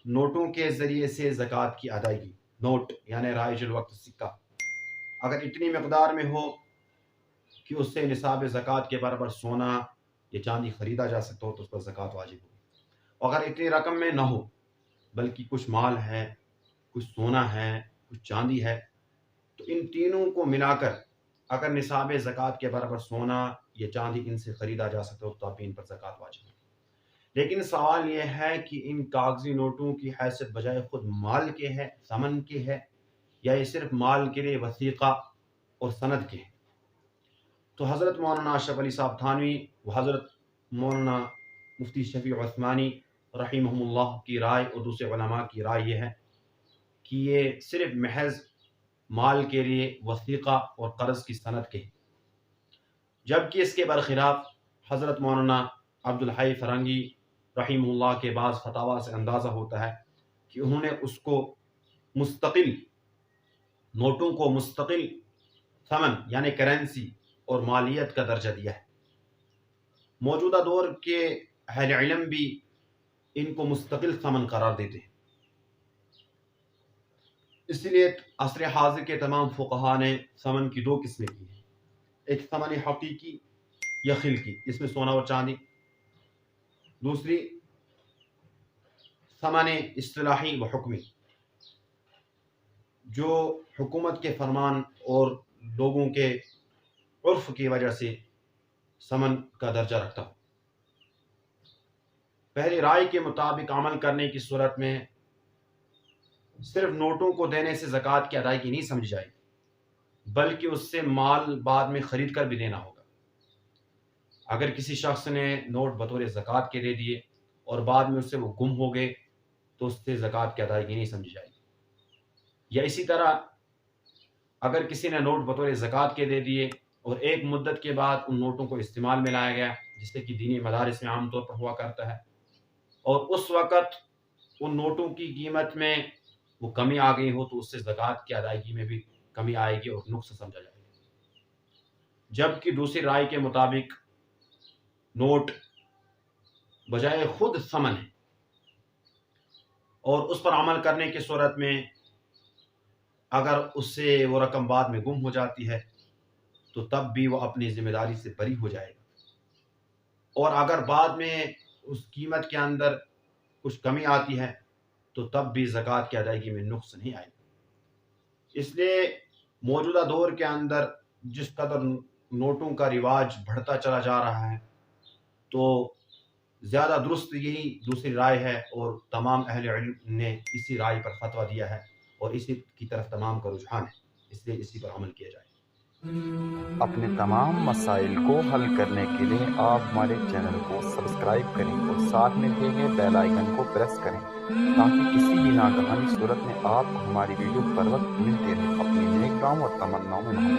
نوٹوں کے ذریعے سے زکوٰۃ کی ادائیگی، نوٹ یعنی رائج الوقت سکہ اگر اتنی مقدار میں ہو کہ اس سے نصاب زکوٰۃ کے برابر سونا یا چاندی خریدا جا سکتا ہو تو اس پر زکوٰۃ واجب ہوگی۔ اگر اتنی رقم میں نہ ہو بلکہ کچھ مال ہے، کچھ سونا ہے، کچھ چاندی ہے، تو ان تینوں کو ملا کر اگر نصاب زکوٰۃ کے برابر سونا یا چاندی ان سے خریدا جا سکتا ہو تو اب ان پر زکوٰۃ واجب ہے۔ لیکن سوال یہ ہے کہ ان کاغذی نوٹوں کی حیثیت بجائے خود مال کے ہے، ثمن کے ہے، یا یہ صرف مال کے لیے وثیقہ اور سند کے ہیں؟ تو حضرت مولانا اشرف علی صاحب تھانوی و حضرت مولانا مفتی شفیع عثمانی رحمہم اللہ کی رائے اور دوسرے علماء کی رائے یہ ہے کہ یہ صرف محض مال کے لیے وثیقہ اور قرض کی سند کے ہیں، جبکہ اس کے برخلاف حضرت مولانا عبد الحی فرنگی رحمہ اللہ کے بعض فتاویٰ سے اندازہ ہوتا ہے کہ انہوں نے اس کو مستقل نوٹوں کو مستقل ثمن یعنی کرنسی اور مالیت کا درجہ دیا ہے۔ موجودہ دور کے اہل علم بھی ان کو مستقل ثمن قرار دیتے ہیں، اس لیے عصر حاضر کے تمام فقہا نے ثمن کی دو قسمیں کی ہیں، ایک ثمن حقیقی یا خلقی جس میں سونا اور چاندی، دوسری ثمن اصطلاحی و حکمی جو حکومت کے فرمان اور لوگوں کے عرف کی وجہ سے ثمن کا درجہ رکھتا ہو۔ پہلی رائے کے مطابق عمل کرنے کی صورت میں صرف نوٹوں کو دینے سے زکوٰۃ کی ادائیگی نہیں سمجھی جائے گی، بلکہ اس سے مال بعد میں خرید کر بھی دینا ہوگا۔ اگر کسی شخص نے نوٹ بطور زکوٰۃ کے دے دیے اور بعد میں اس سے وہ گم ہو گئے تو اس سے زکوٰۃ کی ادائیگی نہیں سمجھی جائے گی۔ یا اسی طرح اگر کسی نے نوٹ بطور زکوٰۃ کے دے دیے اور ایک مدت کے بعد ان نوٹوں کو استعمال میں لایا گیا، جس سے کہ دینی مدارس میں عام طور پر ہوا کرتا ہے، اور اس وقت ان نوٹوں کی قیمت میں وہ کمی آ گئی ہو تو اس سے زکوٰۃ کی ادائیگی میں بھی کمی آئے گی اور نقص سمجھا جائے گا۔ جبکہ دوسری رائے کے مطابق نوٹ بجائے خود ثمن ہے اور اس پر عمل کرنے کی صورت میں اگر اس سے وہ رقم بعد میں گم ہو جاتی ہے تو تب بھی وہ اپنی ذمہ داری سے بری ہو جائے گا، اور اگر بعد میں اس قیمت کے اندر کچھ کمی آتی ہے تو تب بھی زکوٰۃ کی ادائیگی میں نقص نہیں آئے گا۔ اس لیے موجودہ دور کے اندر جس قدر نوٹوں کا رواج بڑھتا چلا جا رہا ہے تو زیادہ درست یہی دوسری رائے ہے، اور تمام اہل علم نے اسی رائے پر فتویٰ دیا ہے اور اسی کی طرف تمام کا رجحان ہے، اس لیے اسی پر عمل کیا جائے۔ اپنے تمام مسائل کو حل کرنے کے لیے آپ ہمارے چینل کو سبسکرائب کریں اور ساتھ میں دیے گئے بیل آئیکن کو پریس کریں تاکہ کسی بھی ناگہانی صورت میں آپ کو ہماری ویڈیو پر وقت ملتے رہے۔ اپنی نیک دعاؤں اور تمناؤں میں